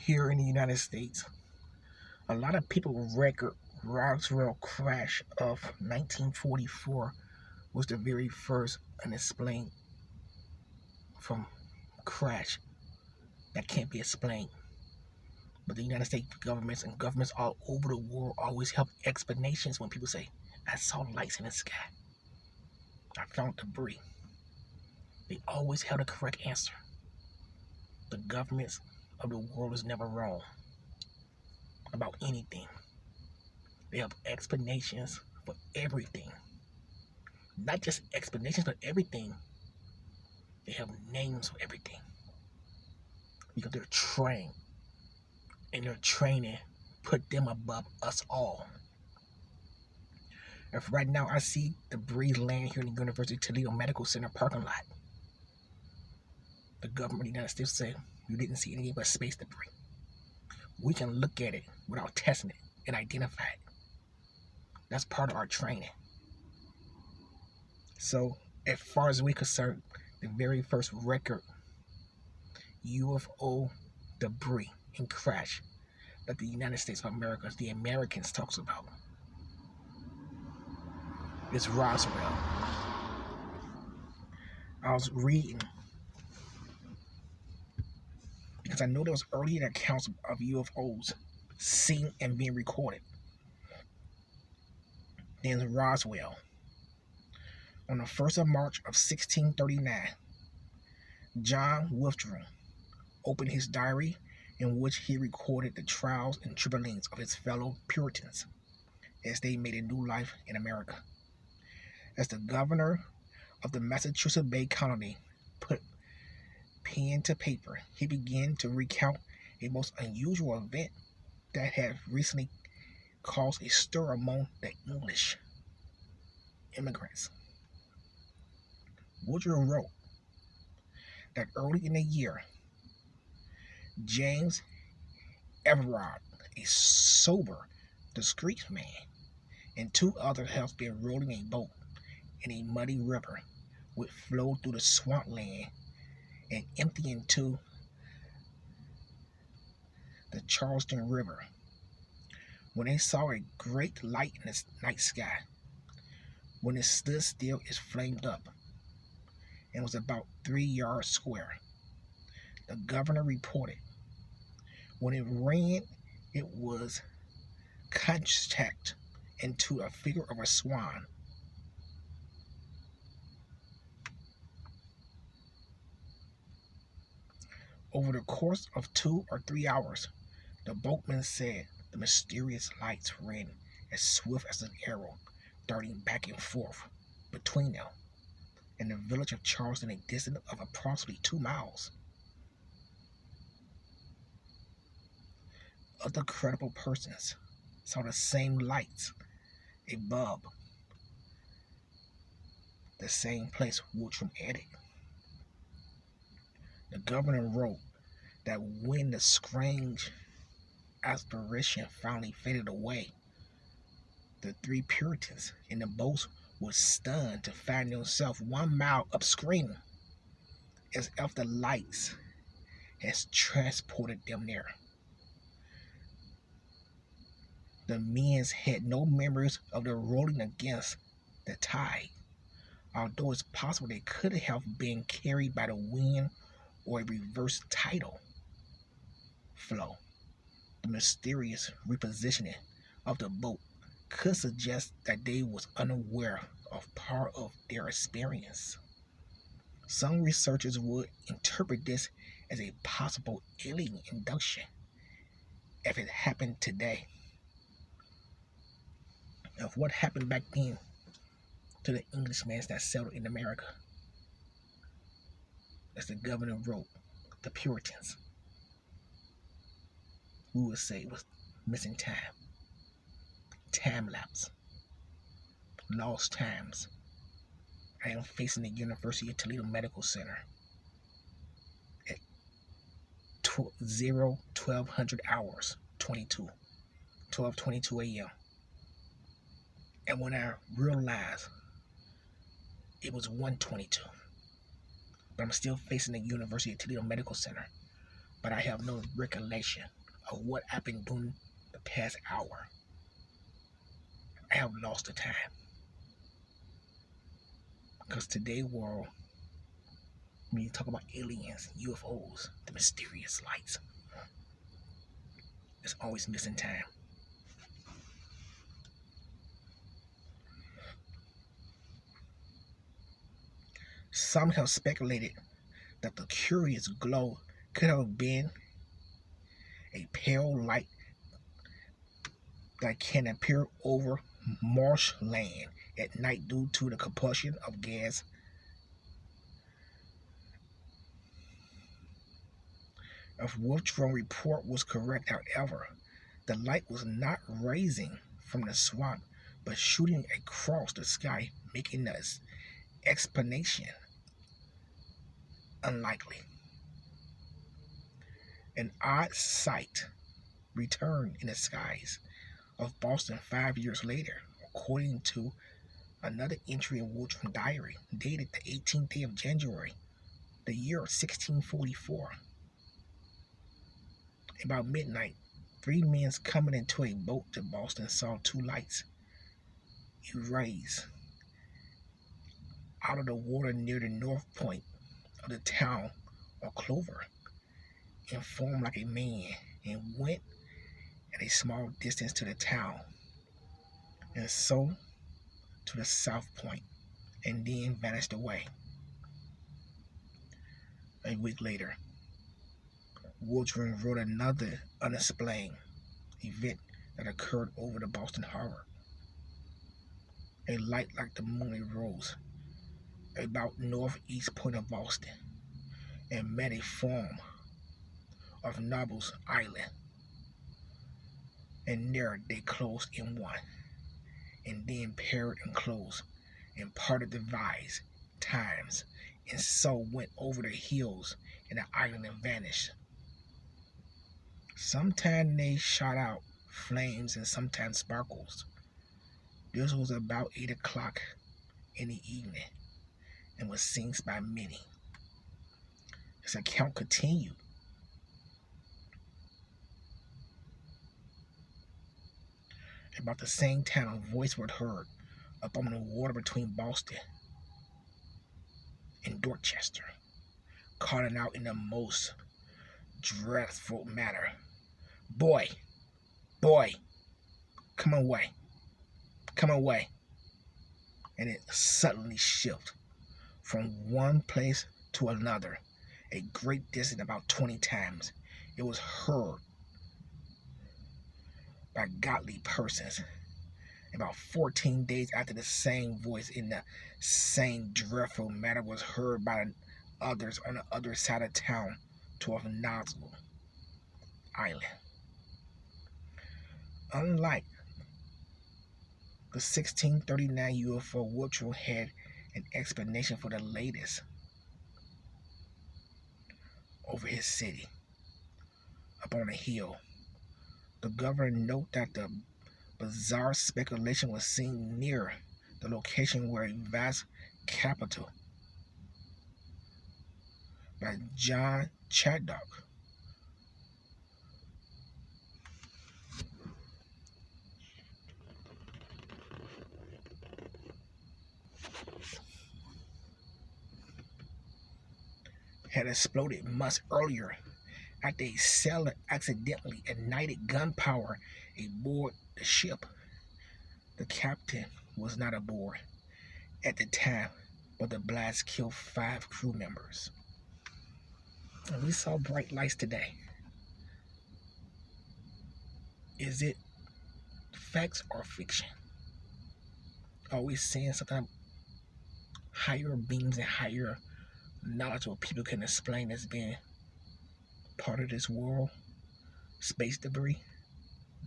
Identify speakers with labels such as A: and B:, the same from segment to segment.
A: Here in the United States, a lot of people record Roswell crash of 1944 was the very first unexplained from crash that can't be explained. But the United States governments and governments all over the world always help explanations when people say, I saw lights in the sky. I found debris. They always have the correct answer. The governments of the world is never wrong about anything. They have explanations for everything. Not just explanations for everything. They have names for everything. Because they're trained. And their training put them above us all. If right now I see debris laying here in the University of Toledo Medical Center parking lot, the government of the United States say you didn't see anything but space debris. We can look at it without testing it and identify it. That's part of our training. So, as far as we're concerned, the very first record UFO debris and crash that the United States of America, the Americans, talks about is Roswell. I was reading because I know there was earlier accounts of UFOs seen and being recorded. Then Roswell. On the 1st of March of 1639, John Withrow opened his diary in which he recorded the trials and tribulations of his fellow Puritans as they made a new life in America. As the governor of the Massachusetts Bay Colony put pen to paper, he began to recount a most unusual event that had recently caused a stir among the English immigrants. Woodrow wrote that early in the year, James Everard, a sober, discreet man, and two others had been rowing a boat in a muddy river which flowed through the swampland and emptied into the Charleston River. When they saw a great light in the night sky, when it stood still, it flamed up and was about 3 yards square. The governor reported when it ran, it was contact into a figure of a swan. Over the course of 2 or 3 hours, the boatman said the mysterious lights ran as swift as an arrow, darting back and forth between them and the village of Charleston, a distance of approximately 2 miles. Other credible persons saw the same lights above the same place Woodrow added. The governor wrote that when the strange aspiration finally faded away, the 3 Puritans in the boat were stunned to find themselves 1 mile upstream, as if the lights had transported them there. The men had no memories of the rolling against the tide, although it's possible they could have been carried by the wind or a reverse tidal flow. The mysterious repositioning of the boat could suggest that they was unaware of part of their experience. Some researchers would interpret this as a possible alien abduction if it happened today. Of what happened back then to the Englishmen that settled in America. As the governor wrote, the Puritans, we would say it was missing time, time lapse, lost times. I am facing the University of Toledo Medical Center at 1200 hours, 12:22 a.m. And when I realized it was 1:22, but I'm still facing the University of Toledo Medical Center but I have no recollection of what happened during the past hour. I have lost the time. Because today, world, when you talk about aliens, UFOs, the mysterious lights, it's always missing time. Some have speculated that the curious glow could have been a pale light that can appear over marshland at night due to the combustion of gas. If Wolfstrom report was correct, however, the light was not rising from the swamp but shooting across the sky, making this explanation unlikely. An odd sight returned in the skies of Boston 5 years later, according to another entry in Wolfstrom diary dated the 18th day of January, the year 1644. About midnight, 3 men coming into a boat to Boston saw two lights erase out of the water near the north point of the town of Clover and formed like a man and went at a small distance to the town and so to the south point and then vanished away. A week later, Woodrum wrote another unexplained event that occurred over the Boston Harbor. A light like the moon arose about northeast point of Boston and met a form of Noble's Island, and there they closed in one, and then paired and closed, and parted the vise times, and so went over the hills and the island and vanished. Sometimes they shot out flames and sometimes sparkles. This was about 8 o'clock in the evening and was seen by many. His account continued. About the same time, a voice was heard up on the water between Boston and Dorchester, calling out in the most dreadful manner, "Boy, boy, come away, come away." And it suddenly shifted from one place to another, a great distance, about 20 times. It was heard by godly persons. About 14 days after, the same voice in the same dreadful manner was heard by others on the other side of town toward Nozzle Island. Unlike the 1639 UFO, Woodrow had an explanation for the latest over his city up on a hill. The governor noted that the bizarre speculation was seen near the location where a vast capital by John Chaddock had exploded months earlier after a sailor accidentally ignited gunpowder aboard the ship. The captain was not aboard at the time, but the blast killed 5 crew members. And we saw bright lights today. Is it facts or fiction? Are we seeing something higher beings and higher knowledge what people can explain as being part of this world? Space debris?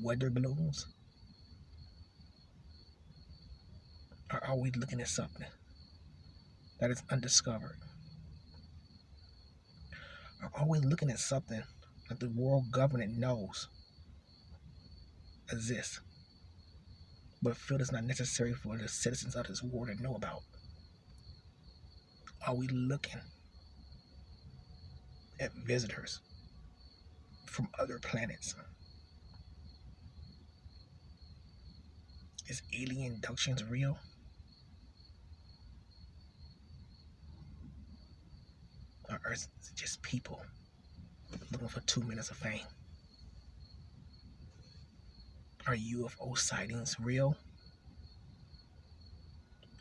A: Weather balloons? Or are we looking at something that is undiscovered? Or are we looking at something that the world government knows exists, but feel it's not necessary for the citizens of this world to know about? Are we looking at visitors from other planets. Is alien abductions real? Or is it just people looking for 2 minutes of fame? Are UFO sightings real?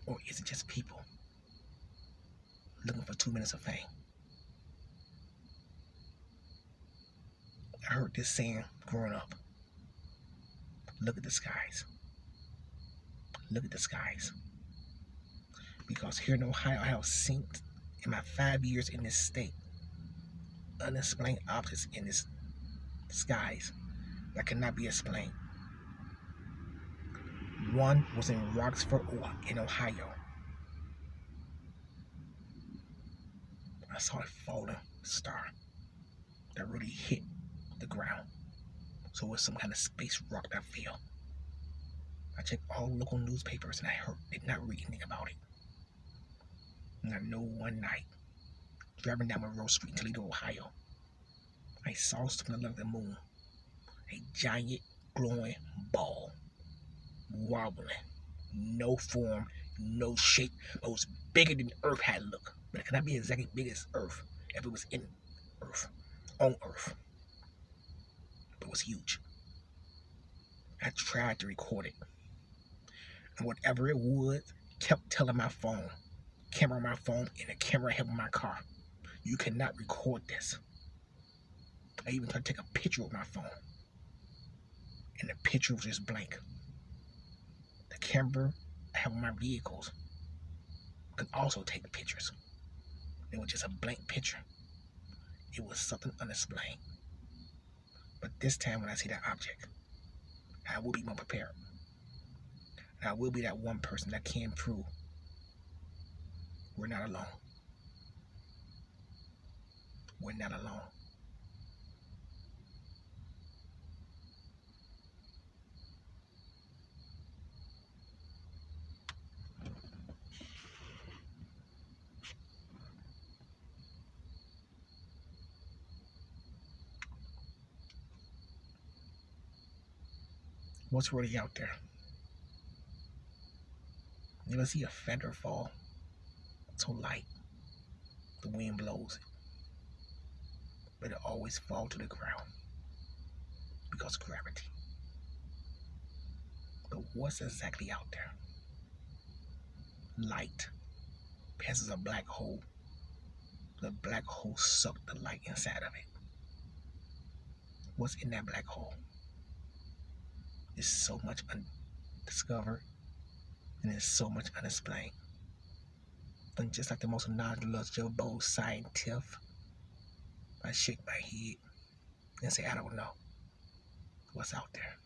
A: Or is it just people looking for 2 minutes of fame? I heard this saying growing up. Look at the skies. Look at the skies. Because here in Ohio, I have seen in my 5 years in this state unexplained objects in this skies that cannot be explained. One was in Roxford, in Ohio. I saw a falling star that really hit the ground. So it was some kind of space rock that fell. I checked all local newspapers and I did not read anything about it. And I know one night, driving down Monroe Street in Toledo, Ohio, I saw something like the moon. A giant glowing ball, wobbling, no form, no shape. It was bigger than Earth had looked, but it cannot be exactly big as Earth if it was in Earth, on Earth. But it was huge. I tried to record it, and whatever it was kept telling my phone, camera on my phone, and the camera I have in my car, you cannot record this. I even tried to take a picture with my phone, and the picture was just blank. The camera I have on my vehicles could also take pictures. It was just a blank picture. It was something unexplained. But this time when I see that object, I will be more prepared. And I will be that one person that can prove we're not alone. We're not alone. What's really out there? You ever see a feather fall so light, the wind blows it, but it always falls to the ground because of gravity. But what's exactly out there? Light passes a black hole. The black hole sucks the light inside of it. What's in that black hole? There's so much undiscovered and there's so much unexplained. And just like the most knowledgeable scientist, I shake my head and say, I don't know what's out there.